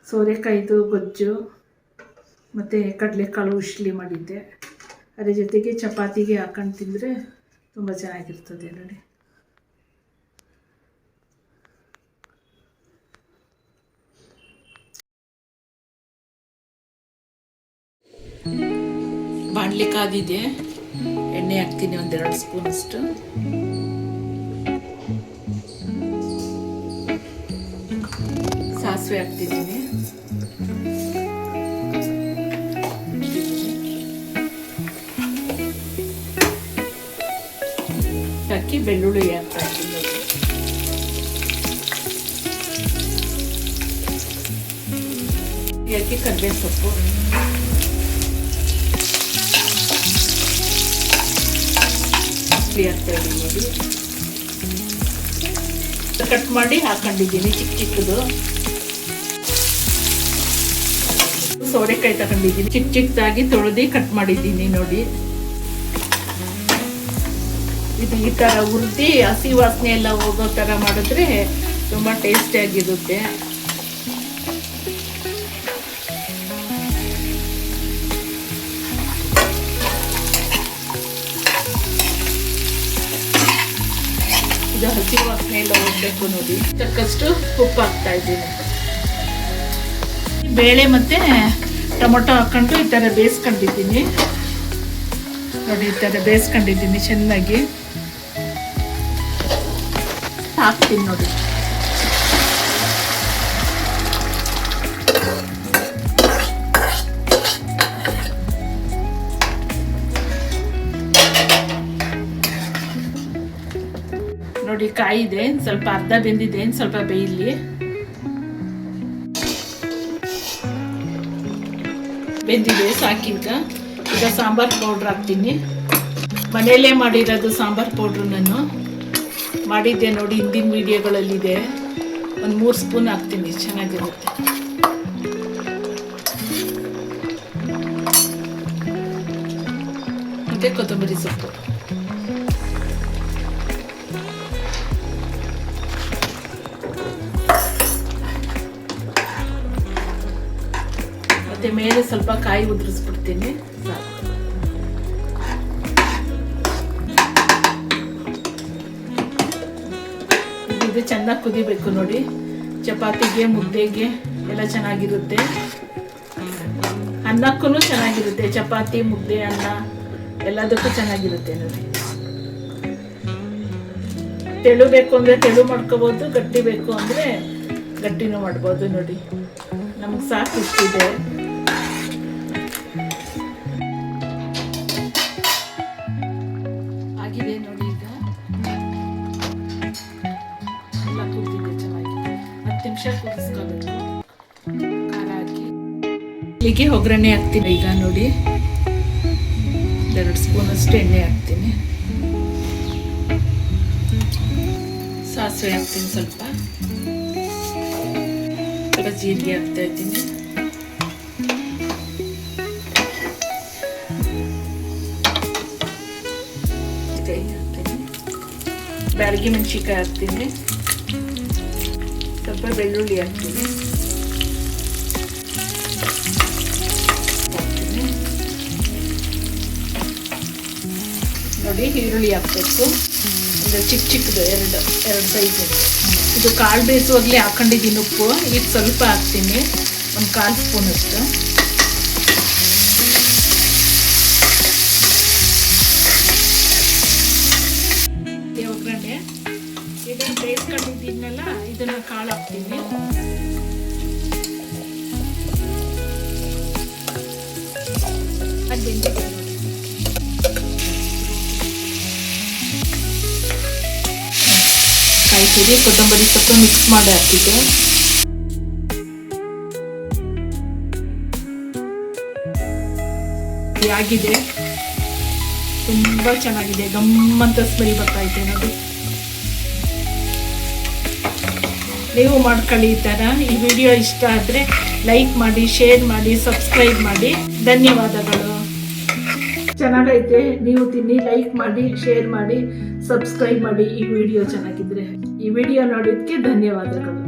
ಸೋರೆಕಾಯಿದು ಗೊಜ್ಜು ಮತ್ತು ಕಡಲೆಕಾಳು ಉಶ್ಲಿ ಮಾಡಿದ್ದೆ. ಅದರ ಜೊತೆಗೆ ಚಪಾತಿಗೆ ಹಾಕೊಂಡು ತಿಂದರೆ ತುಂಬ ಚೆನ್ನಾಗಿರ್ತದೆ ನೋಡಿ. ಬಾಣಲಿ ಕಾದಿದೆ, ಎಣ್ಣೆ ಹಾಕ್ತೀನಿ 1-2 ಸ್ಪೂನ್ ಅಷ್ಟು. ಸಾಸಿವೆ ಹಾಕ್ತಿದ್ದೀನಿ, ಹಾಕಿ ಬೆಳ್ಳುಳ್ಳಿ ಹಾಕ್ತಾ ಇದ್ದೀನಿ. ಹಾಕಿ ಕರಿಬೇವು ಸೊಪ್ಪು, ಹಾಕ್ತಾ ಇದ್ದೀನಿ ನೋಡಿ. ಕಟ್ ಮಾಡಿ ಹಾಕೊಂಡಿದ್ದೀನಿ ಚಿಕ್ಕ ಚಿಕ್ಕದು. ಸೋರೆಕಾಯಿ ತಗೊಂಡಿದ್ದೀನಿ, ಚಿಕ್ಕ ಚಿಕ್ಕದಾಗಿ ತೊಳೆದು ಕಟ್ ಮಾಡಿದ್ದೀನಿ ನೋಡಿ. ಇದು ಈ ಥರ ಹುರಿದು ಹಸಿ ವಾಸನೆ ಎಲ್ಲ ಹೋಗೋ ಥರ ಮಾಡಿದ್ರೆ ತುಂಬ ಟೇಸ್ಟಿಯಾಗಿರುತ್ತೆ. ಇದು ಹಸಿ ವಾಸನೆ ಎಲ್ಲ ಹೋಗ್ಬೇಕು ನೋಡಿ. ತಕ್ಕಷ್ಟು ಉಪ್ಪು ಹಾಕ್ತಾ ಇದ್ದೀನಿ. ಬೇಳೆ ಮತ್ತು ಟೊಮೊಟೊ ಹಾಕ್ಕೊಂಡು ಈ ಥರ ಬೇಯಿಸ್ಕೊಂಡಿದ್ದೀನಿ ನೋಡಿ. ಈ ಥರ ಬೇಯಿಸ್ಕೊಂಡಿದ್ದೀನಿ ಚೆನ್ನಾಗಿ. ಹಾಕ್ತೀನಿ ನೋಡಿ. ನೋಡಿ ಕಾಯಿ ಇದೆ, ಸ್ವಲ್ಪ ಅರ್ಧ ಬೆಂದಿದೆ, ಸ್ವಲ್ಪ ಬೇಯಲಿ. ಬೆಂದಿದೆ ಸಾಕೀಗ. ಈಗ ಸಾಂಬಾರ್ ಪೌಡ್ರ್ ಹಾಕ್ತೀನಿ. ಮನೆಯಲ್ಲೇ ಮಾಡಿರೋದು ಸಾಂಬಾರ್ ಪೌಡ್ರು ನಾನು ಮಾಡಿದ್ದೆ ನೋಡಿ, ಹಿಂದಿನ ವಿಡಿಯೋಗಳಲ್ಲಿದೆ. 1-3 ಸ್ಪೂನ್ ಹಾಕ್ತೀನಿ, ಚೆನ್ನಾಗಿರುತ್ತೆ. ಮತ್ತು ಕೊತ್ತಂಬರಿ ಸೊಪ್ಪು. ಮತ್ತು ಮೇಲೆ ಸ್ವಲ್ಪ ಕಾಯಿ ಉದುರಿಸ್ಬಿಡ್ತೀನಿ. ಇದು ಚೆನ್ನಾಗಿ ಕುದಿಬೇಕು ನೋಡಿ. ಚಪಾತಿಗೆ ಮುದ್ದೆಗೆ ಎಲ್ಲ ಚೆನ್ನಾಗಿರುತ್ತೆ, ಅನ್ನಕ್ಕೂ ಚೆನ್ನಾಗಿರುತ್ತೆ. ಚಪಾತಿ ಮುದ್ದೆ ಅನ್ನ ಎಲ್ಲದಕ್ಕೂ ಚೆನ್ನಾಗಿರುತ್ತೆ ನೋಡಿ. ತೆಳು ಬೇಕು ಅಂದರೆ ತೆಳು ಮಾಡ್ಕೋಬೋದು, ಗಟ್ಟಿ ಬೇಕು ಅಂದರೆ ಗಟ್ಟಿನೂ ಮಾಡ್ಬೋದು ನೋಡಿ. ನಮಗೆ ಸಾಕು ಇಷ್ಟಿದೆ. ಆಗಿದೆ ನೋಡಿ. ಈಗ ಎಲ್ಲ ಕುದಿದೆ ಚೆನ್ನಾಗಿ. 10 ನಿಮಿಷ ಕುದಿಸ್ಕೋಬೇಕು. ಖಾರ ಹಾಕಿ ಇಲ್ಲಿಗೆ ಒಗ್ಗರಣೆ ಹಾಕ್ತೀನಿ. ಈಗ ನೋಡಿ 2 ಸ್ಪೂನ್ ಅಷ್ಟು ಎಣ್ಣೆ ಹಾಕ್ತೀನಿ. ಸಾಸಿವೆ ಹಾಕ್ತೀನಿ, ಸ್ವಲ್ಪ ಜೀರಿಗೆ ಹಾಕ್ತಾ ಇದ್ದೀನಿ. ಬ್ಯಾಡಗಿ ಮೆಣಸಿನ್ಕಾಯಿ ಹಾಕ್ತೀನಿ, ಸ್ವಲ್ಪ ಬೆಳ್ಳುಳ್ಳಿ ಹಾಕ್ತೀನಿ. ನೋಡಿ ಈರುಳ್ಳಿ ಹಾಕಬೇಕು. ಇದು ಚಿಕ್ಕ ಚಿಕ್ಕದು ಎರಡು ಸೈಜ್. ಇದು ಕಾಳು ಬೇಯಿಸುವಾಗಲೇ ಹಾಕೊಂಡಿದ್ದೀನಿ ಉಪ್ಪು. ಈಗ ಸ್ವಲ್ಪ ಹಾಕ್ತೀನಿ, 1/4 ಸ್ಪೂನ್ ಅಷ್ಟು. ಒಗ್ಗರಣೆ ಇದನ್ನು ಬೇಯಿಸ್ಕೊಂಡಿದ್ದೀನಲ್ಲ, ಇದನ್ನು ಕಾಳು ಹಾಕ್ತೀನಿ. ಅದು ಬೆಂದಿದೆ ನೋಡಿ. ಕಾಯಿ ತುರಿ ಕೊತ್ತಂಬರಿ ಸೊಪ್ಪು ಮಿಕ್ಸ್ ಮಾಡಿ ಹಾಕಿದ್ದೆ. ಆಗಿದೆ, ತುಂಬ ಚೆನ್ನಾಗಿದೆ. ಗಮ್ಮಂತ ಸ್ಮೆಲ್ ಬರ್ತಾ ಇದೆ ನೋಡಿ. ನೀವು ಮಾಡ್ಕೊಳ್ಳಿ ಈ ಥರ. ಈ ವಿಡಿಯೋ ಇಷ್ಟ ಆದರೆ ಲೈಕ್ ಮಾಡಿ, ಶೇರ್ ಮಾಡಿ, ಸಬ್ಸ್ಕ್ರೈಬ್ ಮಾಡಿ. ಧನ್ಯವಾದಗಳು. ಚೆನ್ನಾಗೈತೆ, ನೀವು ತಿನ್ನಿ. ಲೈಕ್ ಮಾಡಿ, ಶೇರ್ ಮಾಡಿ, ಸಬ್ಸ್ಕ್ರೈಬ್ ಮಾಡಿ. ಈ ವಿಡಿಯೋ ಚೆನ್ನಾಗಿದ್ರೆ. ಈ ವಿಡಿಯೋ ನೋಡೋದಕ್ಕೆ ಧನ್ಯವಾದಗಳು.